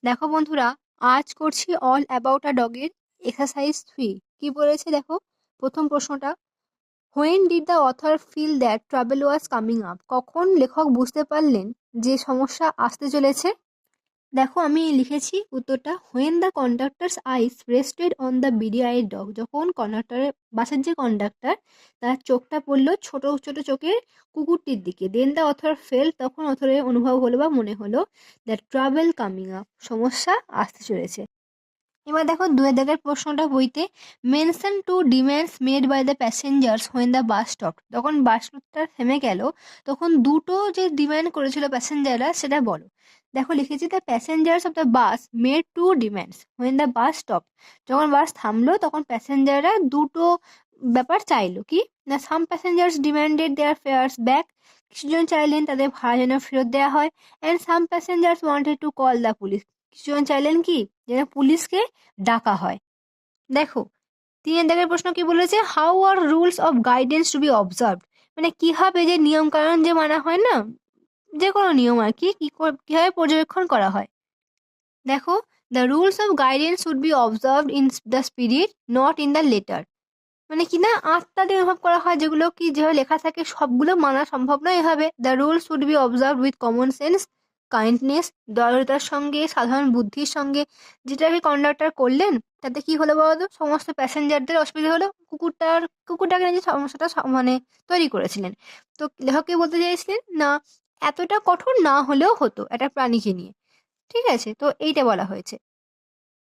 দেখো বন্ধুরা, আজ করছি অল অ্যাবাউট আ ডগের এক্সারসাইজ 3। কি বলেছে দেখো, প্রথম প্রশ্নটা, when did the author feel that trouble was coming up? কখন লেখক বুঝতে পারলেন যে সমস্যা আসতে চলেছে? দেখো আমি লিখেছি উত্তরটা, when the conductor's eyes rested on the beady eyed dog. যখন কন্ডাক্টরের বাসের যে কন্ডাক্টর, তার চোখটা পড়লো ছোট ছোট চোখের কুকুরটির দিকে। দেন দ্য অথর ফেল, তখন অথরের অনুভব হলো বা মনে হলো দ্যাট ট্রাভেল কামিং আপ, সমস্যা আসতে চলেছে। এবার দেখো দুয়ের দাগের প্রশ্নটা বইতে, mention two demands made by the passengers when the bus stop. যখন বাসটা থেমে গেল, তখন দুটো যে ডিমান্ড করেছিল প্যাসেঞ্জাররা সেটা বলো। দেখো লিখেছি, the passengers of the bus made to demands when the bus stop. যখন বাস থামলো তখন প্যাসেঞ্জাররা দুটো ব্যাপার চাইলো। কি না, সাম প্যাসেঞ্জার্স ডিমান্ডেড দেয়ার ফেয়ার্স ব্যাক, কিছুজন চাইলেন তাদের ভাড়া যেন ফেরত দেওয়া হয়। And some passengers wanted to call the police, কিছুজন চাইলেন কি, যেন পুলিশকে ডাকা হয়। দেখো তিনের দাগের প্রশ্ন কি বলেছে, how are rules of guidance to be observed. মানে কিভাবে যে নিয়ম কানুন যে মানা হয় না, যে কোনো নিয়ম আর কি, কিভাবে পর্যবেক্ষণ করা হয়। দেখো, the rules of guidance should be observed in the spirit not in the letter. মানে কি না, আত্মা দিয়ে অনুভব করা হয়, যেগুলো কি যেভাবে লেখা থাকে সবগুলো মানা সম্ভব নয় এভাবে। The rules should be observed with common sense, kindness, দয়ালুতার সঙ্গে, সাধারণ বুদ্ধির সঙ্গে। যেটাকে কন্ডাক্টর করলেন, তাতে কি হলো বলতো, সমস্ত প্যাসেঞ্জারদের অসুবিধা হলো। কুকুরটাকে নিয়ে যে সমস্যাটা মানে তৈরি করেছিলেন। তো লেখককে বলতে চাইছিলেন না, এতটা কঠোর না হলেও হতো একটা প্রাণীকে নিয়ে। ঠিক আছে, তো এইটা বলা হয়েছে।